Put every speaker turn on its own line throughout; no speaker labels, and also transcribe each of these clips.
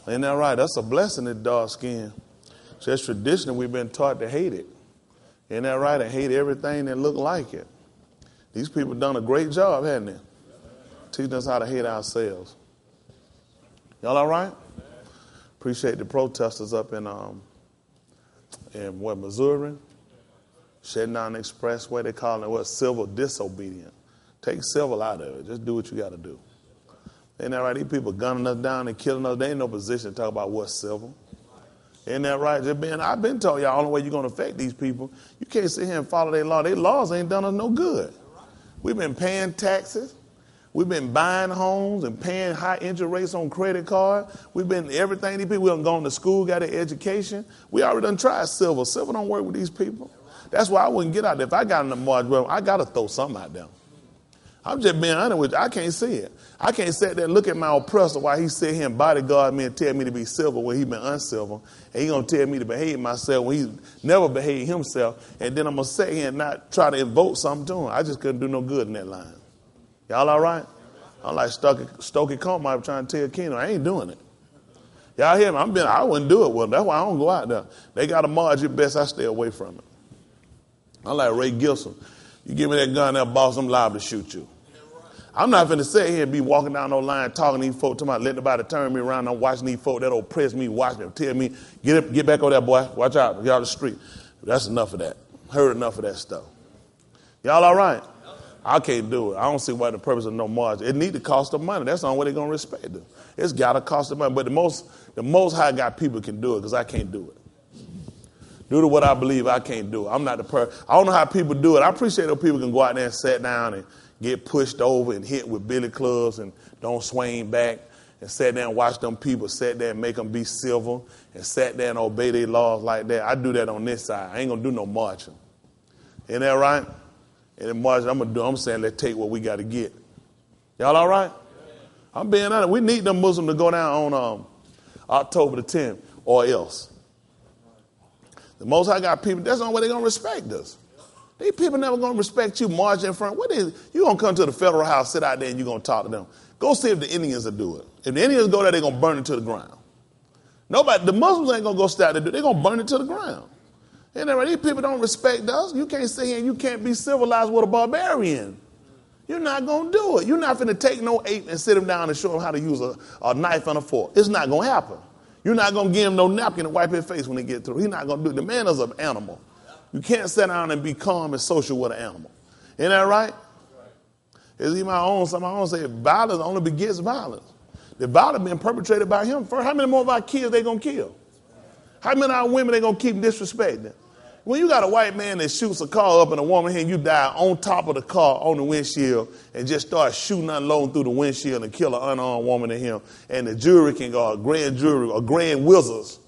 Ain't that right? That's a blessing, that dark skin. Just tradition, we've been taught to hate it. Ain't that right? And hate everything that look like it. These people done a great job, haven't they? Teaching us how to hate ourselves. Y'all all right? Appreciate the protesters up in Missouri, shutting down the expressway. They call it civil disobedience. Take civil out of it. Just do what you got to do. Ain't that right? These people gunning us down and killing us. They ain't no position to talk about what's civil. Ain't that right? I've been told y'all, the only way you're going to affect these people, you can't sit here and follow their law. Their laws ain't done us no good. We've been paying taxes. We've been buying homes and paying high interest rates on credit cards. We've been everything. These people done gone to school, got an education. We already done tried civil. Civil don't work with these people. That's why I wouldn't get out there. If I got in the march, well, I got to throw something out there. I'm just being honest with you. I can't see it. I can't sit there and look at my oppressor while he sit here and bodyguard me and tell me to be civil when he been uncivil. And he going to tell me to behave myself when he never behaved himself. And then I'm going to sit here and not try to invoke something to him. I just couldn't do no good in that line. Y'all all right? I'm like Stokey Carmichael trying to tell Keno. I ain't doing it. Y'all hear me? I wouldn't do it with them. That's why I don't go out there. They got a march. It's best I stay away from it. I'm like Ray Gilson. You give me that gun, that boss, I'm liable to shoot you. I'm not finna sit here and be walking down no line talking to these folks, talking about letting nobody turn me around. I'm watching these folks that oppress me, watch me, tell me, get back over there, boy. Watch out. Y'all the street. That's enough of that. Heard enough of that stuff. Y'all all right? I can't do it. I don't see why the purpose of no march. It need to cost them money. That's the only way they're going to respect it. It's got to cost them money. But the most high God people can do it because I can't do it. Due to what I believe, I can't do it. I'm not the person. I don't know how people do it. I appreciate those people can go out there and sit down and get pushed over and hit with billy clubs and don't swing back and sit there and watch them people sit there and make them be civil and sit there and obey their laws like that. I do that on this side. I ain't going to do no marching. Ain't that right? And the march I'm saying let's take what we got to get. Y'all all right? I'm being honest. We need them Muslims to go down on October the 10th or else. The Most High got people, that's the only way they're going to respect us. These people never going to respect you marching in front. You going to come to the federal house, sit out there, and you're going to talk to them. Go see if the Indians will do it. If the Indians go there, they're going to burn it to the ground. The Muslims ain't going to go start to do it. They're going to burn it to the ground. And these people don't respect us. You can't sit here and you can't be civilized with a barbarian. You're not going to do it. You're not going to take no ape and sit him down and show him how to use a knife and a fork. It's not going to happen. You're not going to give him no napkin and wipe his face when he get through. He's not going to do it. The man is an animal. You can't sit down and be calm and social with an animal. Isn't that right? Is he my own? Some I say violence only begets violence. The violence being perpetrated by him first. How many more of our kids they going to kill? How many of our women they going to keep disrespecting? When you got a white man that shoots a car up and a woman here and you die on top of the car on the windshield and just start shooting unloading through the windshield and kill an unarmed woman and him, and the jury can go, a grand jury or grand wizards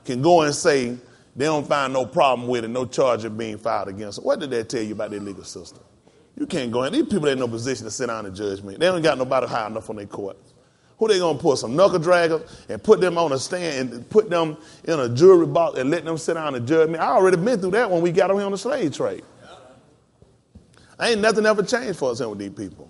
can go and say they don't find no problem with it, no charge of being filed against them. What did that tell you about their legal system? You can't go in. These people ain't in no position to sit down and judge me. They don't got nobody high enough on their court. Who they going to put? Some knuckle draggers and put them on a stand and put them in a jury box and let them sit down and judge me? I already been through that when we got them here on the slave trade. Ain't nothing ever changed for us here with these people.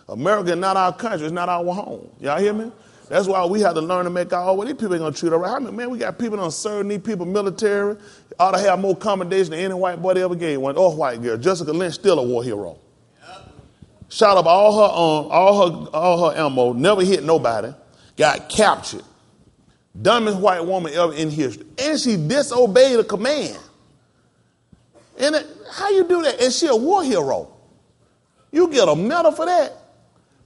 America is not our country. It's not our home. Y'all hear me? That's why we have to learn to make our own way. These people ain't going to treat us right. Man, we got people that serving these people military. Ought to have more accommodation than any white boy they ever gave one. Or white girl. Jessica Lynch still a war hero. Shot up all her ammo, never hit nobody, got captured. Dumbest white woman ever in history. And she disobeyed a command. And how you do that? And she a war hero. You get a medal for that.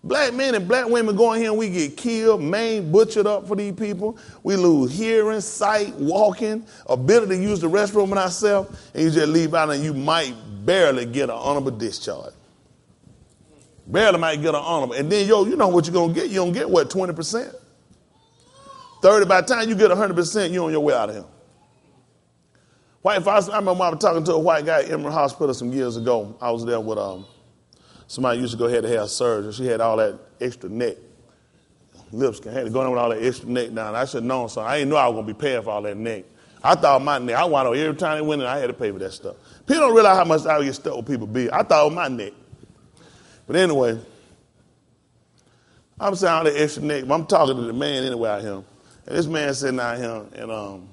Black men and black women going here and we get killed, maimed, butchered up for these people. We lose hearing, sight, walking, ability to use the restroom and ourselves. And you just leave out and you might barely get an honorable discharge. Barely might get an honorable. And then, you know what you're going to get? You're going to get, what, 20%? 30, by the time you get 100%, you're on your way out of here. I remember I was talking to a white guy at Emory Hospital some years ago. I was there with somebody used to go ahead to have surgery. She had all that extra neck. Lips had to go in with all that extra neck down. I should have known something. I didn't know I was going to be paying for all that neck. I thought my neck, I wound up every time they went in, I had to pay for that stuff. People don't realize how much I get stuck with people be. I thought it was my neck. But anyway, I'm saying all that extra neck. I'm talking to the man anyway out here. And this man sitting out here, and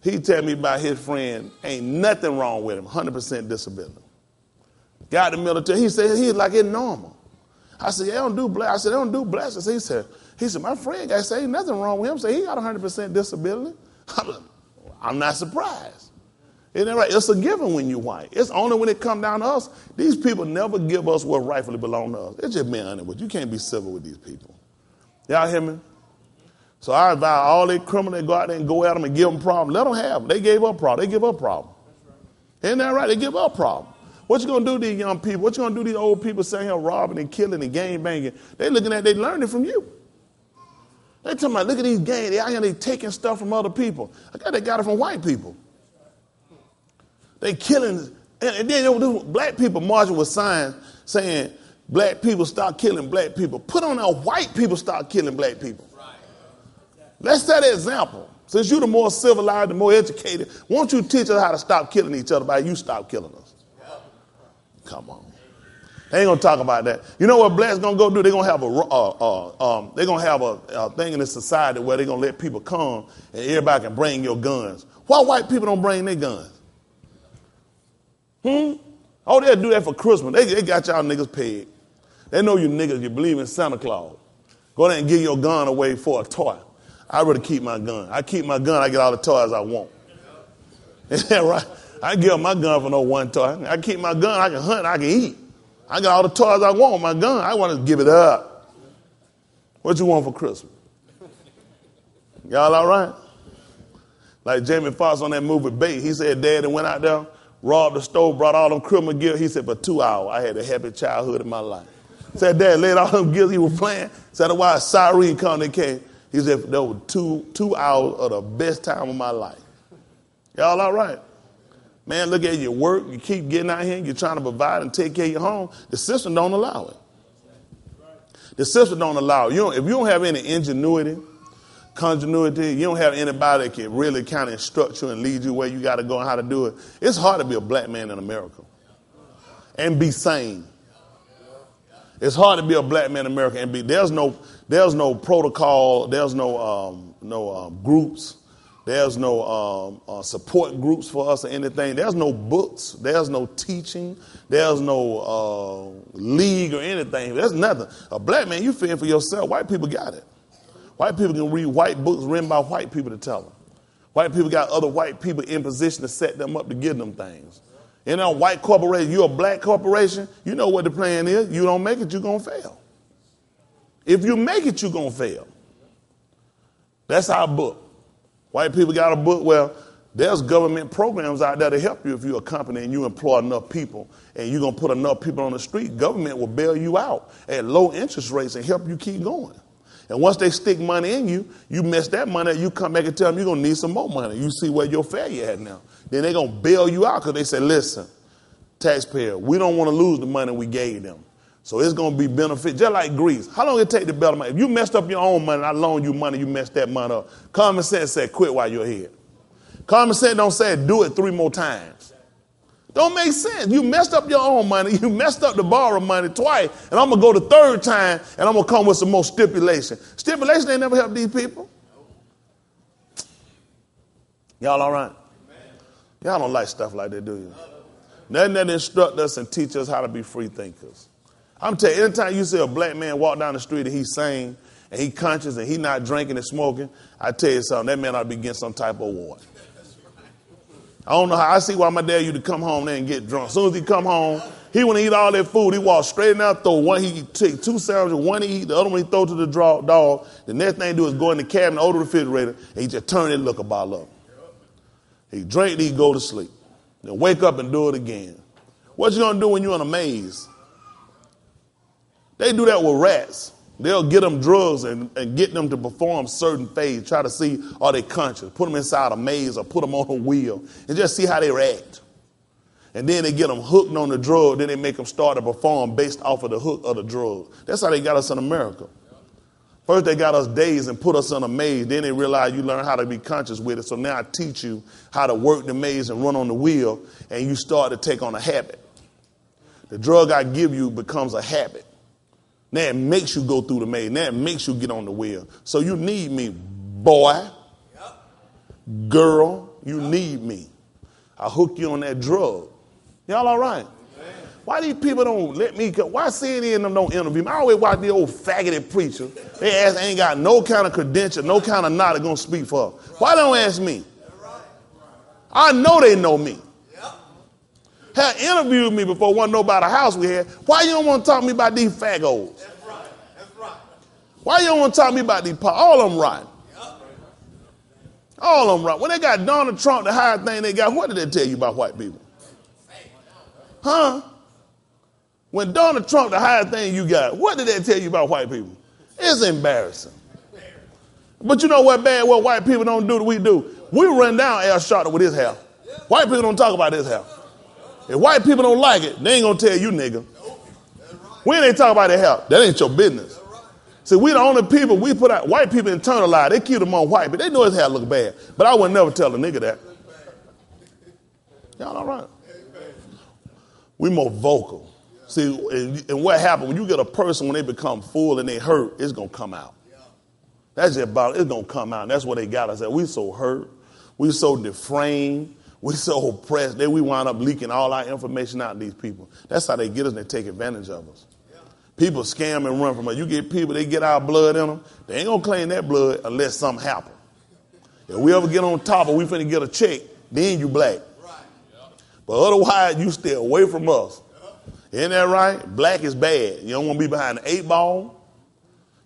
he tell me about his friend. Ain't nothing wrong with him. 100% disability. Got the military. He said he's like it's normal. I said, yeah, they don't do blessings. I said, they don't do blessings. He said, my friend guy said ain't nothing wrong with him. Say he got 100% disability. I'm not surprised. Isn't that right? It's a given when you're white. It's only when it come down to us. These people never give us what rightfully belong to us. It's just being honest with you. You can't be civil with these people. Y'all hear me? So I advise all they criminals that go out there and go at them and give them problems. Let them have them. They gave up problem. They give up problem. Isn't that right? They give up problem. What you going to do to these young people? What you going to do to these old people sitting here robbing and killing and gang banging? They looking at, they learning from you. They talking about, look at these gangs. They out here, they taking stuff from other people. They got it from white people. They killing, and then black people marching with signs saying, black people stop killing black people. Put on there, white people stop killing black people. Let's set an example. Since you're the more civilized, the more educated, won't you teach us how to stop killing each other by you stop killing us? Come on. They ain't gonna talk about that. You know what blacks gonna go do? They're gonna have a thing in this society where they're gonna let people come and everybody can bring your guns. Why white people don't bring their guns? Oh, they'll do that for Christmas. They got y'all niggas paid. They know you niggas, you believe in Santa Claus. Go there and give your gun away for a toy. I'd rather keep my gun. I keep my gun, I get all the toys I want. Is that right? I give up my gun for no one toy. I keep my gun, I can hunt, I can eat. I got all the toys I want with my gun. I want to give it up. What you want for Christmas? Y'all all right? Like Jamie Foxx on that movie Bait. He said Daddy went out there, robbed the store, brought all them criminal gifts. He said for 2 hours I had a happy childhood in my life. Said Dad laid all them gifts he was playing. Said why a siren come and came. He said there were two hours of the best time of my life. Y'all all right? Man, look at your work. You keep getting out here. You're trying to provide and take care of your home. The system don't allow it. The system don't allow it. If you don't have any ingenuity, continuity, you don't have anybody that can really kind of instruct you and lead you where you got to go and how to do it. It's hard to be a black man in America and be sane. It's hard to be a black man in America and be. There's no protocol. There's no groups. There's no support groups for us or anything. There's no books. There's no teaching. There's no league or anything. There's nothing. A black man, you fend for yourself. White people got it. White people can read white books written by white people to tell them. White people got other white people in position to set them up to give them things. You know, white corporation, you're a black corporation, you know what the plan is. You don't make it, you're going to fail. If you make it, you're going to fail. That's our book. White people got a book where there's government programs out there to help you if you're a company and you employ enough people and you're going to put enough people on the street. Government will bail you out at low interest rates and help you keep going. And once they stick money in you, you mess that money, you come back and tell them you're going to need some more money. You see where your failure at now. Then they're going to bail you out because they say, listen, taxpayer, we don't want to lose the money we gave them. So it's going to be benefit, just like Greece. How long it take to bail money? If you messed up your own money and I loan you money, you messed that money up. Common sense said quit while you're here. Common sense don't say do it 3 more times. Don't make sense. You messed up your own money. You messed up the borrowed money twice. And I'm going to go the 3rd time and I'm going to come with some more stipulation. Stipulation ain't never helped these people. Y'all all right? Y'all don't like stuff like that, do you? Nothing that instruct us and teach us how to be free thinkers. I'm telling you, anytime you see a black man walk down the street and he's sane and he's conscious and he's not drinking and smoking, I tell you something, that man ought to be getting some type of award. I don't know how. I see why my dad used to come home there and get drunk. As soon as he come home, he want to eat all that food. He walk straight in there, throw one. He take 2 sandwiches, one he eat, the other one he throw to the dog. The next thing he do is go in the cabinet, open the refrigerator, and he just turn that liquor bottle up. He drink, he go to sleep. Then wake up and do it again. What you gonna do when you're in a maze? They do that with rats. They'll get them drugs and get them to perform certain phases, try to see are they conscious, put them inside a maze or put them on a wheel and just see how they react. And then they get them hooked on the drug, then they make them start to perform based off of the hook of the drug. That's how they got us in America. First they got us dazed and put us in a maze. Then they realize you learn how to be conscious with it. So now I teach you how to work the maze and run on the wheel, and you start to take on a habit. The drug I give you becomes a habit. Now it makes you go through the maze. Now it makes you get on the wheel. So you need me. boy, girl, you need me. I hook you on that drug. Y'all all right? Why these people don't let me go? Why CNN and them don't interview me? I always watch the old faggoty preachers. They ask, ain't got no kind of credential, no kind of knowledge going to speak for them. Why don't ask me? I know they know me. Had interviewed me before, wasn't know about a house we had. Why you don't want to talk to me about these faggos? That's right. Why you don't want to talk to me about these all of them right? All of them right. When they got Donald Trump, the higher thing they got, what did they tell you about white people? Huh? When Donald Trump, the higher thing you got, what did they tell you about white people? It's embarrassing. But you know what bad, what white people don't do that we do? We run down Al Sharpton with his hair. White people don't talk about his hair. If white people don't like it, they ain't going to tell you, nigga. We ain't talk about their hair. That ain't your business. See, we the only people, we put out, white people internalize. They keep them on white, but they know his hair look bad. But I would never tell a nigga that. Y'all all right? We more vocal. See, and what happens when you get a person, when they become full and they hurt, it's going to come out. That's just about it. It's going to come out. And that's what they got us at. We so hurt. We so deframed. We so oppressed that we wind up leaking all our information out to these people. That's how they get us and they take advantage of us. People scam and run from us. You get people, they get our blood in them. They ain't going to claim that blood unless something happens. If we ever get on top or we finna get a check, then you black. But otherwise, you stay away from us. Isn't that right? Black is bad. You don't want to be behind the 8 ball.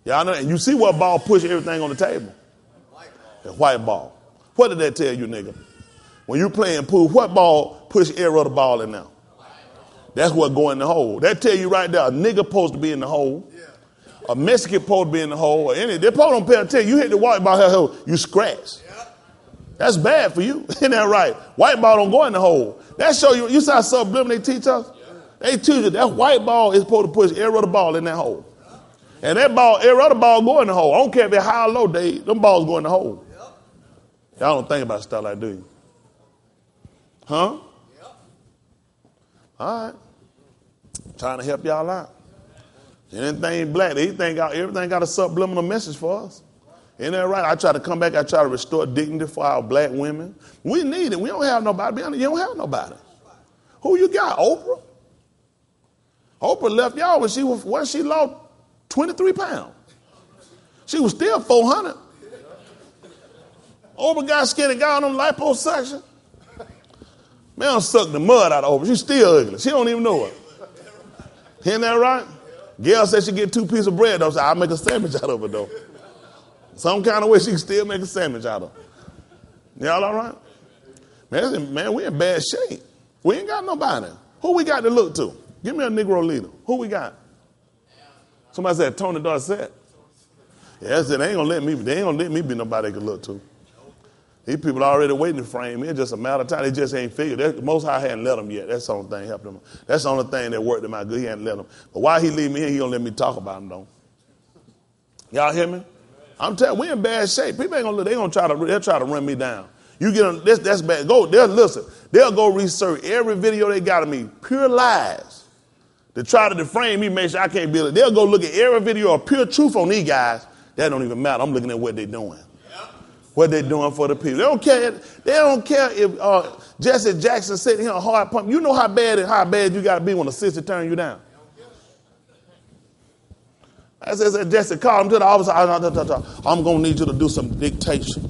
Y'all know, and you see what ball push everything on the table? The white ball. What did that tell you, nigga? When you playing pool, what ball push every other ball in now? That's what go in the hole. That tell you right there, a nigga supposed to be in the hole. A Mexican supposed to be in the hole. Or any, they probably don't pay attention. You hit the white ball, hole, you scratch. That's bad for you. Isn't that right? White ball don't go in the hole. That show you, you see how subliminal they teach us? They teach you that white ball is supposed to push every other ball in that hole. And that ball, every other ball go in the hole. I don't care if it's high or low, them balls go in the hole. Y'all don't think about stuff like that, do you? Huh? All right. Trying to help y'all out. Anything black, everything got a subliminal message for us. Isn't that right? I try to come back, I try to restore dignity for our black women. We need it. We don't have nobody. You don't have nobody. Who you got? Oprah? Oprah left y'all when she lost 23 pounds. She was still 400. Oprah got skinny, got on them liposuction. Man, suck the mud out of Oprah. She's still ugly. She don't even know it. Isn't that right? Gail said she get 2 pieces of bread, though. So I'll make a sandwich out of it, though. Some kind of way she can still make a sandwich out of it. Y'all all right? Man, we in bad shape. We ain't got nobody. Who we got to look to? Give me a Negro leader. Who we got? Somebody said Tony Dorsett. Yeah, they ain't gonna let me be nobody they can look to. These people are already waiting to frame me. It's just a matter of time. They just ain't figured. Most High hadn't let them yet. That's the only thing helping them. That's the only thing that worked him out good. He hadn't let them. But while he leave me here, he don't let me talk about him, though. Y'all hear me? I'm telling you, we in bad shape. People ain't gonna look. They'll try to run me down. You get them, that's bad. They'll go research every video they got of me, pure lies. To try to deframe me, make sure I can't build it. They'll go look at every video of pure truth on these guys. That don't even matter. I'm looking at what they're doing. What they're doing for the people. They don't care if Jesse Jackson sitting here on hard pump. You know how bad you got to be when a sister turn you down. I said, Jesse, call him to the office. I'm going to need you to do some dictation.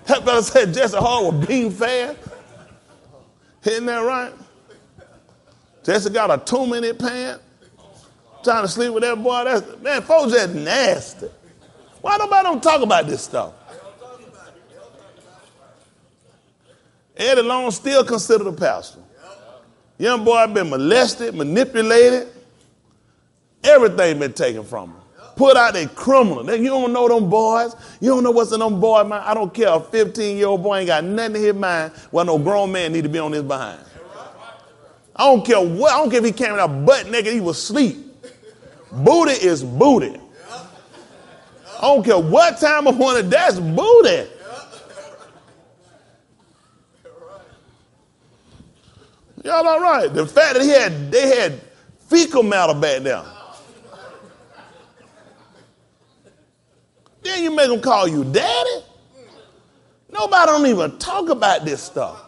That brother said Jesse Hall was being fast. Isn't that right? Jesse got a tumor in his pants. Trying to sleep with that boy. Man, folks that nasty. Why nobody don't talk about this stuff? Eddie Long still considered a pastor. Young boy been molested, manipulated. Everything been taken from him. Put out a criminal. You don't know them boys. You don't know what's in them boys' mind. I don't care. A 15-year-old boy ain't got nothing in his mind. Well, no grown man need to be on his behind. I don't care what. I don't care if he came out butt naked. He was asleep. Booty is booty. I don't care what time of morning. That's booty. Y'all all right? The fact that they had fecal matter back there. Then you make them call you daddy. Nobody don't even talk about this stuff.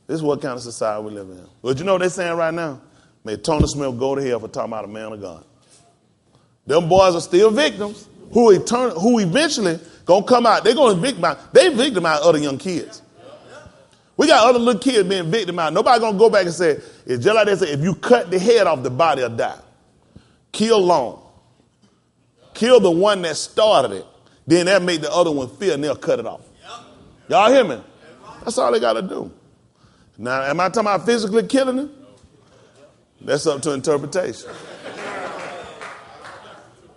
This is what kind of society we live in. But you know what they're saying right now? May Tony Smith go to hell for talking about a man of God. Them boys are still victims who eventually gonna come out. They're gonna victimize other young kids. We got other little kids being victimized. Nobody gonna go back and say, it's just like they say, if you cut the head off, the body will die. Kill long. Kill the one that started it. Then that make the other one fear and they'll cut it off. Y'all hear me? That's all they got to do. Now, am I talking about physically killing him? That's up to interpretation.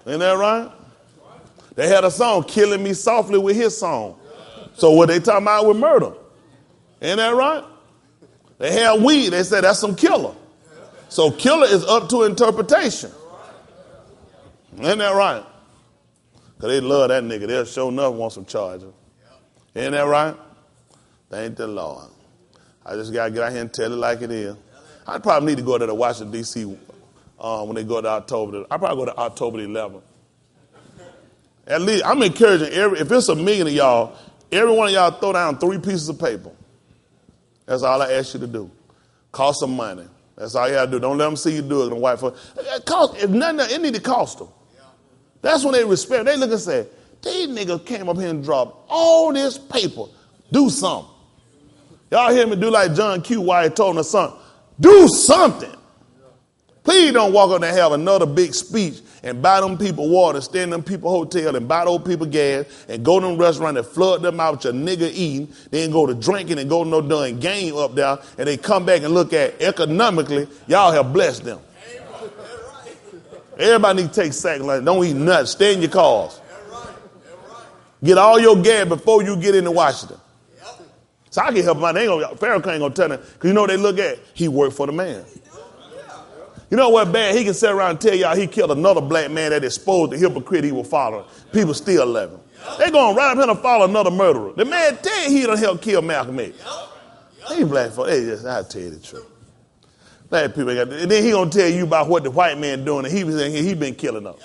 Ain't that right? They had a song, Killing Me Softly, with his song. So what they talking about with murder? Ain't that right? They had weed. They said that's some killer. So killer is up to interpretation. Ain't that right? Because they love that nigga. They'll show enough want some charges. Ain't that right? Thank the Lord. I just got to get out here and tell it like it is. I probably need to go to the Washington, D.C. When they go to October. I probably go to October the 11th. At least, I'm encouraging if it's a million of y'all, every one of y'all throw down 3 pieces of paper. That's all I ask you to do. Cost some money. That's all you got to do. Don't let them see you do it. If nothing else, it need to cost them. That's when they respect. They look and say, these niggas came up here and dropped all this paper. Do something. Y'all hear me do like John Q. While he told his son, do something. Please don't walk up there and have another big speech and buy them people water, stay in them people hotel and buy those people gas and go to them restaurant and flood them out with your nigga eating, then go to drinking and go to no done game up there and they come back and look at economically, y'all have blessed them. Everybody need to take second lunch. Don't eat nuts. Stay in your cars. Get all your gas before you get into Washington. So I can help them out. Pharaoh ain't going to tell them. Because you know what they look at? He worked for the man. You know what bad? He can sit around and tell y'all he killed another black man that exposed the hypocrite he was following. People still love him. They're going right up here and follow another murderer. The man tell you he done helped kill Malcolm X. These black folks, I'll tell you the truth. Black people, and then he gonna tell you about what the white man doing, and he been killing us.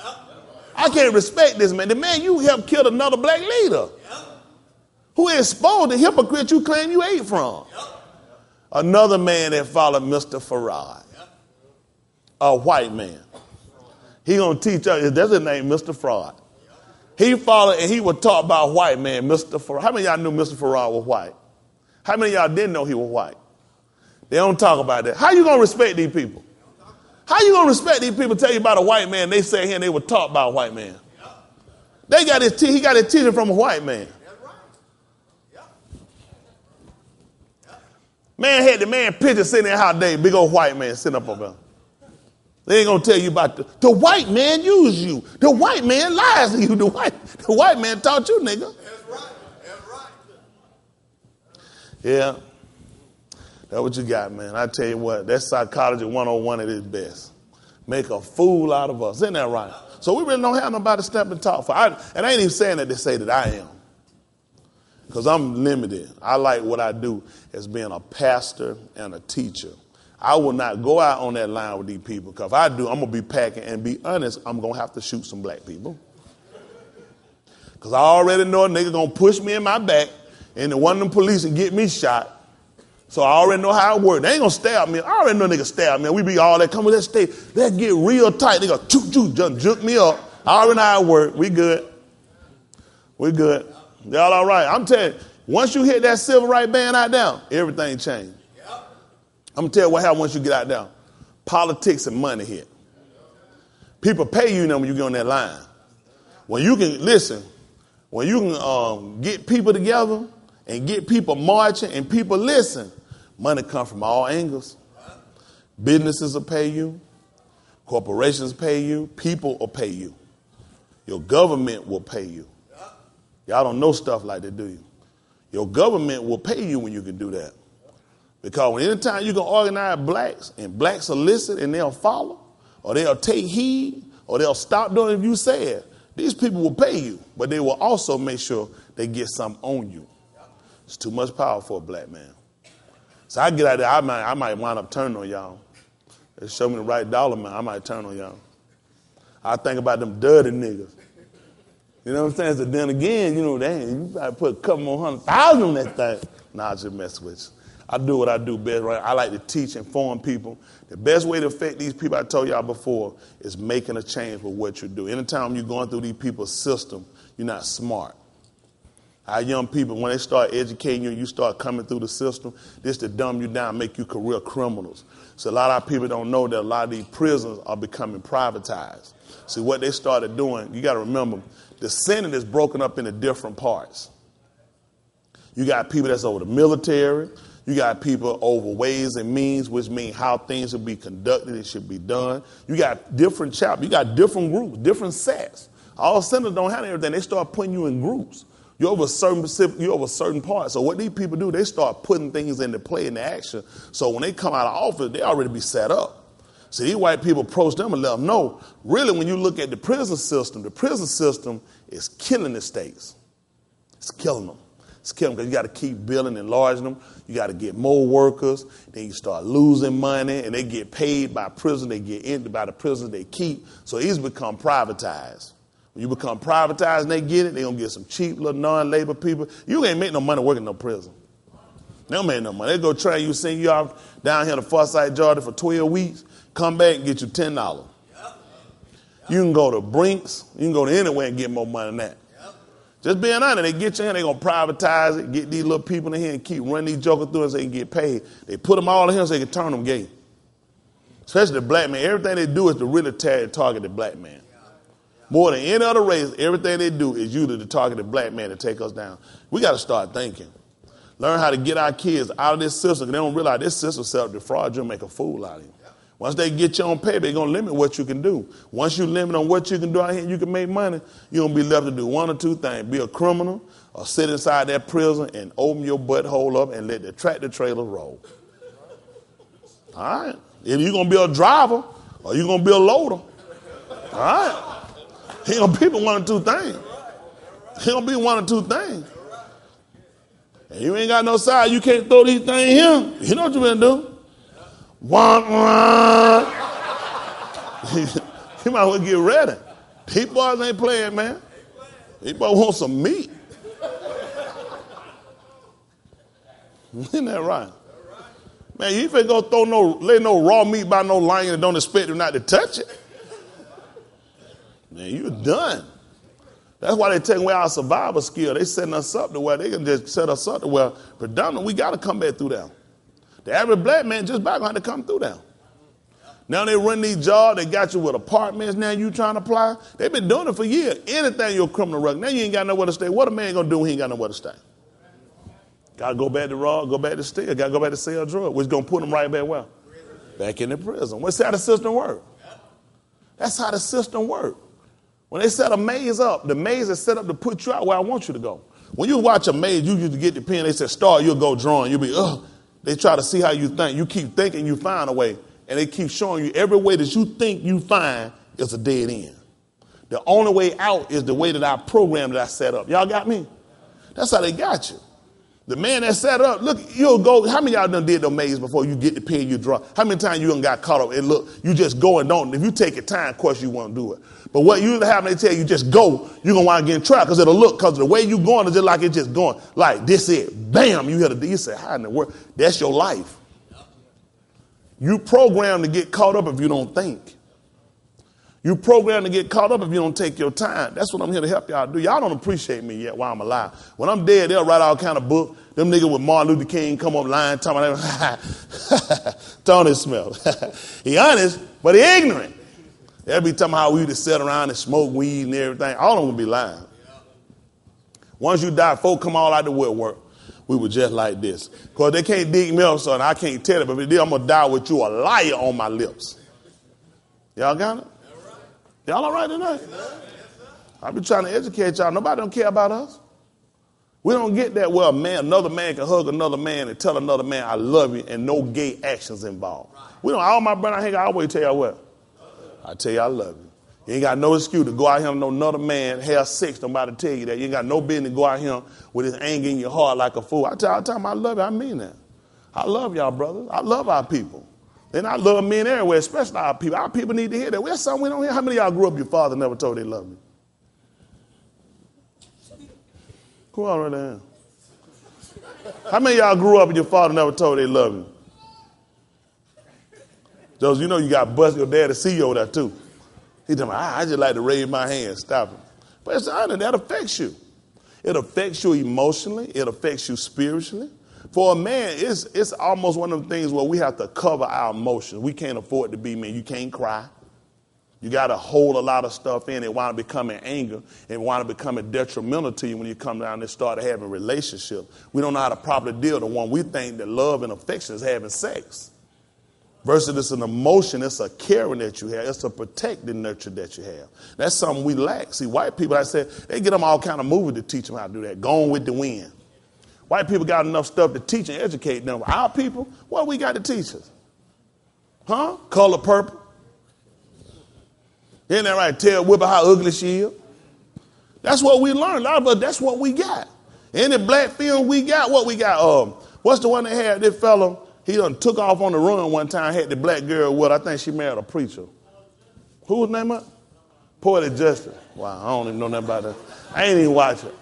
I can't respect this man. The man you helped kill another black leader who exposed the hypocrite you claim you ate from. Another man that followed Mr. Farad, a white man. He gonna teach us. That's his name, Mr. Farad. He followed and he was taught by a white man, Mr. Farad. How many of y'all knew Mr. Farad was white? How many of y'all didn't know he was white? They don't talk about that. How you going to respect these people? How you going to respect these people tell you about a white man, they say here and they were taught by a white man? He got his teaching from a white man. Man had the man picture sitting in how day, big old white man sitting up there. They ain't going to tell you about the white man used you. The white man lies to you. The white man taught you, nigga. That's right. That's right. Yeah. That's what you got, man. I tell you what, that's psychology 101 at its best. Make a fool out of us. Isn't that right? So we really don't have nobody to step and talk for. And I ain't even saying that to say that I am. Because I'm limited. I like what I do as being a pastor and a teacher. I will not go out on that line with these people. Because if I do, I'm going to be packing. And be honest, I'm going to have to shoot some black people. Because I already know a nigga going to push me in my back. And one of them police and get me shot. So I already know how it works. They ain't going to stab me. I already know niggas stab me. We be all that. Come on, let's get real tight. They go juke me up. I already know how it works. We good. We good. Y'all all right. I'm telling you, once you hit that civil rights band out there, everything changed. I'm going to tell you what happens once you get out there. Politics and money hit. People pay you when you get on that line. When you can, listen, when you can get people together and get people marching and people listen, money comes from all angles. Businesses will pay you. Corporations pay you. People will pay you. Your government will pay you. Y'all don't know stuff like that, do you? Your government will pay you when you can do that. Because anytime you can organize blacks and blacks will listen and they'll follow or they'll take heed or they'll stop doing it if you say it, these people will pay you, but they will also make sure they get something on you. It's too much power for a black man. So I get out there, I might wind up turning on y'all. They show me the right dollar amount, I might turn on y'all. I think about them dirty niggas. You know what I'm saying? So then again, you know, dang, you gotta put a couple more 100,000 on that thing. Nah, I just mess with you. I do what I do best, right? I like to teach, inform people. The best way to affect these people, I told y'all before, is making a change with what you do. Anytime you're going through these people's system, you're not smart. Our young people, when they start educating you and you start coming through the system, this to dumb you down, make you career criminals. So a lot of our people don't know that a lot of these prisons are becoming privatized. See, what they started doing, you got to remember, the Senate is broken up into different parts. You got people that's over the military. You got people over ways and means, which mean how things should be conducted and should be done. You got different chapters. You got different groups, different sets. All senators don't have everything. They start putting you in groups. You're over certain parts. So what these people do, they start putting things into play, into action. So when they come out of office, they already be set up. So these white people approach them and let them know, really, when you look at the prison system is killing the states. It's killing them. It's killing them because you got to keep building, enlarging them. You got to get more workers. Then you start losing money, and they get paid by prison. They get emptied by the prisons they keep. So it's become privatized. When you become privatized and they get it, they're going to get some cheap little non-labor people. You ain't make no money working in no prison. They don't make no money. They go train you, send you out down here to Forsyth, Georgia for 12 weeks, come back and get you $10. You can go to Brinks. You can go to anywhere and get more money than that. Just being honest, they get you in, they're going to privatize it, get these little people in here and keep running these jokers through so they can get paid. They put them all in here so they can turn them gay. Especially the black man. Everything they do is to really target the black man. More than any other race, everything they do is usually to target the black man to take us down. We got to start thinking. Learn how to get our kids out of this system. They don't realize this system set up to fraud you and make a fool out of you. Once they get you on paper, they're going to limit what you can do. Once you limit on what you can do out here and you can make money, you're going to be left to do one or two things. Be a criminal or sit inside that prison and open your butthole up and let the tractor trailer roll. All right? Either you're going to be a driver or you're going to be a loader. All right? He going to be one or two things. He going to be one or two things. And you ain't got no side. You can't throw these things here. You know what you been do? One. You might as well get ready. These boys ain't playing, man. These boys want some meat. Isn't that right? Man, you ain't gonna lay no raw meat by no lion and don't expect them not to touch it. Man, you're done. That's why they taking away our survival skill. They setting us up to where they can just set us up to where predominantly we got to come back through them. The average black man just back going to come through them. Now they run these jobs. They got you with apartments. Now you trying to apply. They've been doing it for years. Anything you're a criminal record. Now you ain't got nowhere to stay. What a man going to do when he ain't got nowhere to stay? Got to go back to rob, go back to steal, got to go back to sell drugs, which is going to put them right back where? Back in the prison. What's how the system work? That's how the system work. When they set a maze up, the maze is set up to put you out where I want you to go. When you watch a maze, you used to get the pen, they said start, you'll go drawing. You'll be, They try to see how you think. You keep thinking you find a way, and they keep showing you every way that you think you find is a dead end. The only way out is the way that I programmed that I set up. Y'all got me? That's how they got you. The man that set up, look, you'll go, how many of y'all done did the maze before you get the pen you draw? How many times you done got caught up and look, you just go and don't. If you take your time, of course you want to do it. But what usually happens, they tell you just go, you're going to want to get in trouble because it'll look, because the way you going is just like it's just going. Like this it, bam, you hit you say, how in the world? That's your life. You programmed to get caught up if you don't think. You programmed to get caught up if you don't take your time. That's what I'm here to help y'all do. Y'all don't appreciate me yet while I'm alive. When I'm dead, they'll write all kind of books. Them niggas with Martin Luther King come up lying, talking about Tony smell. He honest, but he ignorant. They'll be talking how we used to sit around and smoke weed and everything. All of them will be lying. Once you die, folk come all out the woodwork. We were just like this. Because they can't dig me up, son. I can't tell it. But if they do, I'm going to die with you a liar on my lips. Y'all got it? Y'all all right tonight? I've been trying to educate y'all. Nobody don't care about us. We don't get that where another man can hug another man and tell another man, I love you, and no gay actions involved. We don't, all my brother, I always tell y'all what? I tell you I love you. You ain't got no excuse to go out here and know another man, have sex, nobody tell you that. You ain't got no business to go out here with his anger in your heart like a fool. I tell them I love you, I mean that. I love y'all, brothers. I love our people. And I love men everywhere, especially our people. Our people need to hear that. There's something we don't hear. How many of y'all grew up, your father never told they love you? Who already in? How many of y'all grew up and your father never told they love you? Those, you know you got to bust your dad to see you over there too. He tell me, I just like to raise my hand, stop him. But it's honor, that affects you. It affects you emotionally. It affects you spiritually. For a man, it's almost one of the things where we have to cover our emotions. We can't afford to be men. You can't cry. You got to hold a lot of stuff in. It wind up becoming anger. It wind up becoming detrimental to you when you come down and start having relationships. We don't know how to properly deal with the one. We think that love and affection is having sex. Versus it's an emotion, it's a caring that you have. It's a protecting nurture that you have. That's something we lack. See, white people, I said, they get them all kind of movies to teach them how to do that. Going with the wind. White people got enough stuff to teach and educate them. Our people, what we got to teach us? Huh? Color purple. Isn't that right? Tell Whipper how ugly she is. That's what we learned. A lot of us, that's what we got. Any black film we got, what we got? What's the one that had this fellow? He done took off on the run one time, had the black girl with, I think she married a preacher. Who was name up? Poetic Justice. Wow, I don't even know nothing about that. I ain't even watch it.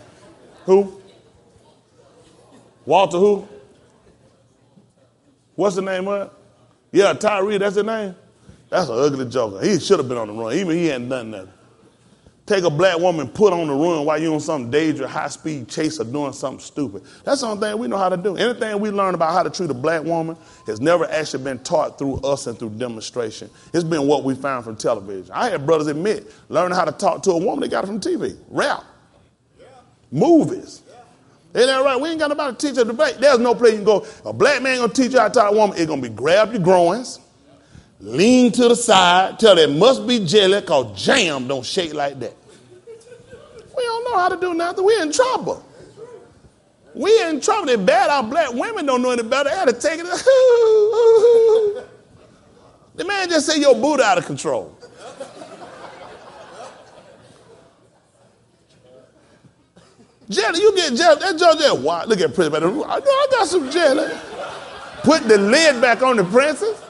Who? Walter who? What's the name of it? Yeah, Tyree, that's his name? That's an ugly joker. He should have been on the run, even he hadn't done nothing. Take a black woman, put on the run while you're on some dangerous high-speed chase or doing something stupid. That's the only thing we know how to do. Anything we learn about how to treat a black woman has never actually been taught through us and through demonstration. It's been what we found from television. I had brothers admit, learning how to talk to a woman, they got it from TV. Rap. Yeah. Movies. Yeah. Ain't that right? We ain't got nobody to teach us to debate. There's no place you can go. A black man going to teach you how to talk to a woman. It's going to be grab your groins, lean to the side, tell there must be jelly, because jam don't shake like that. We don't know how to do nothing. We're in trouble. We're in trouble. They're bad. Our black women don't know any better. They had to take it. The man just said your booty out of control. Jelly, you get jelly. That jelly there. Wow, look at Prince. I got some jelly. Put the lid back on the princess.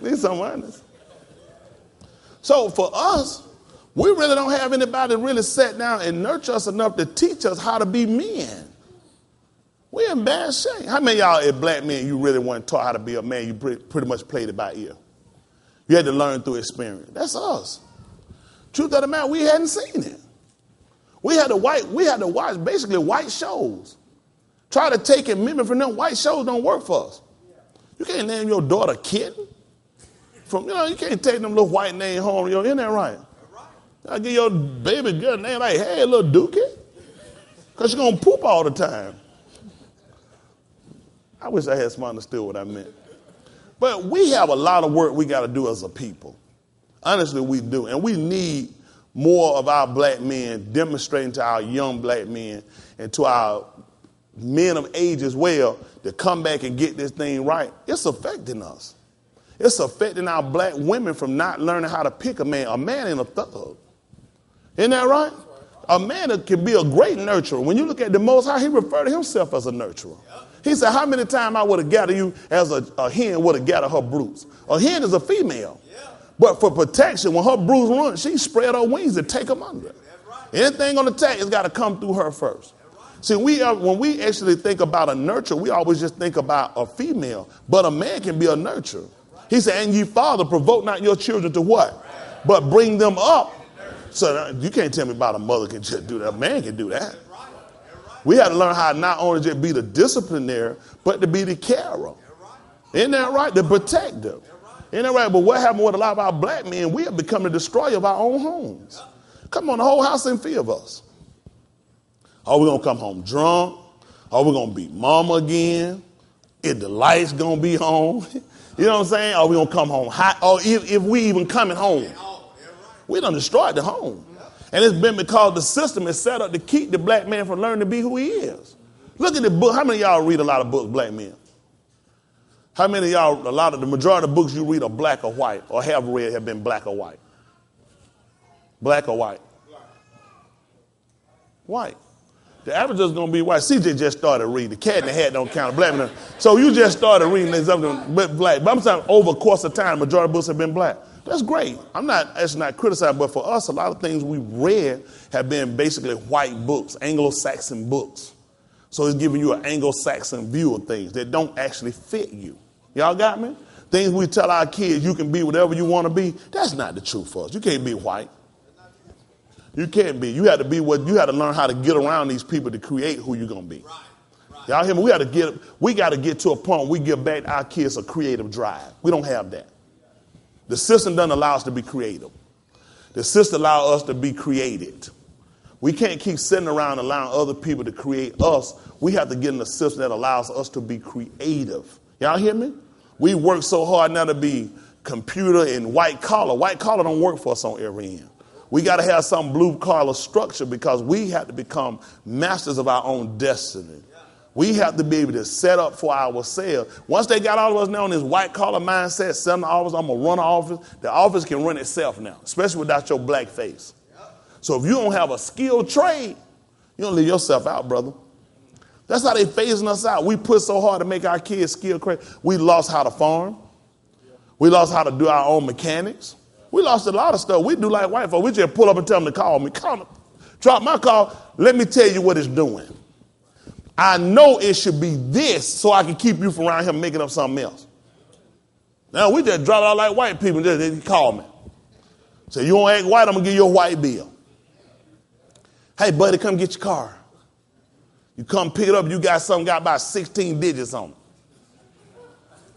Need some honest. So for us, we really don't have anybody really sat down and nurture us enough to teach us how to be men. We're in bad shape. How many of y'all as black men, you really weren't taught how to be a man? You pretty much played it by ear. You had to learn through experience. That's us. Truth of the matter, we hadn't seen it. We had to watch basically white shows. Try to take and mimic from them. White shows don't work for us. You can't name your daughter Kitten. You can't take them little white name home. Isn't that right? I give your baby girl a name like, hey, little Dookie. Because she's going to poop all the time. I wish I had some understood what I meant. But we have a lot of work we got to do as a people. Honestly, we do. And we need more of our black men demonstrating to our young black men and to our men of age as well to come back and get this thing right. It's affecting us. It's affecting our black women from not learning how to pick a man. A man ain't a thug. Isn't that right? A man can be a great nurturer. When you look at the Most High, he referred to himself as a nurturer. He said, how many times I would have gathered you as a hen would have gathered her broods. A hen is a female. But for protection, when her broods run, she spread her wings and take them under. Anything on the attack, it's got to come through her first. See, when we actually think about a nurture, we always just think about a female. But a man can be a nurturer. He said, and ye father, provoke not your children to what? But bring them up. So you can't tell me about a mother can just do that. A man can do that. We have to learn how to not only just be the disciplinaire, but to be the carer. Isn't that right? The protector. Isn't that right? But what happened with a lot of our black men? We have become the destroyer of our own homes. Come on, the whole house in fear of us. Are we going to come home drunk? Are we going to beat mama again? Is the lights going to be on? You know what I'm saying? Are we going to come home hot? Or if we even coming home? We done destroyed the home. And it's been because the system is set up to keep the black man from learning to be who he is. Look at the book. How many of y'all read a lot of books, black men? How many of y'all, the majority of the books you read are black or white, or have read have been black or white? Black or white? White. The average is going to be white. CJ just started reading. The cat in the hat don't count. Black man. So you just started reading something black. But I'm saying over a course of time, the majority of books have been black. That's great. That's not criticizing, but for us, a lot of things we've read have been basically white books, Anglo-Saxon books. So it's giving you an Anglo-Saxon view of things that don't actually fit you. Y'all got me? Things we tell our kids, you can be whatever you want to be. That's not the truth for us. You can't be white. You can't be. You have to be what you have to learn how to get around these people to create who you're gonna be. Y'all hear me? We got to get to a point where we give back our kids a creative drive. We don't have that. The system doesn't allow us to be creative. The system allows us to be created. We can't keep sitting around allowing other people to create us. We have to get in a system that allows us to be creative. Y'all hear me? We work so hard now to be computer and white collar. White collar don't work for us on every end. We got to have some blue collar structure because we have to become masters of our own destiny. We have to be able to set up for ourselves. Once they got all of us now in this white collar mindset, selling the office, I'm going to run an office. The office can run itself now, especially without your black face. So if you don't have a skilled trade, you don't leave yourself out, brother. That's how they phasing us out. We put so hard to make our kids skilled trade. We lost how to farm. We lost how to do our own mechanics. We lost a lot of stuff. We do like white folks. We just pull up and tell them to call me. Drop my call. Let me tell you what it's doing. I know it should be this so I can keep you from around here making up something else. Now we just drop it out like white people. They call me. Say, you don't act white, I'm going to give you a white bill. Hey, buddy, come get your car. You come pick it up, you got something got about 16 digits on it.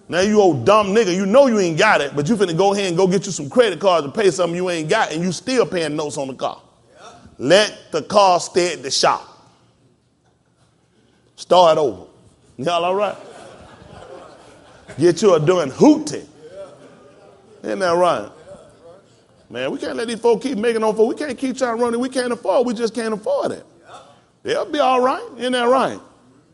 Now you old dumb nigga, you know you ain't got it, but you finna go ahead and go get you some credit cards to pay something you ain't got, and you still paying notes on the car. Yeah. Let the car stay at the shop. Start over. Y'all all right? Get you a doing hootie. Isn't that right? Man, we can't let these folks keep making on for. We can't keep trying to run it. We can't afford. We just can't afford it. They'll be all right. Isn't that right?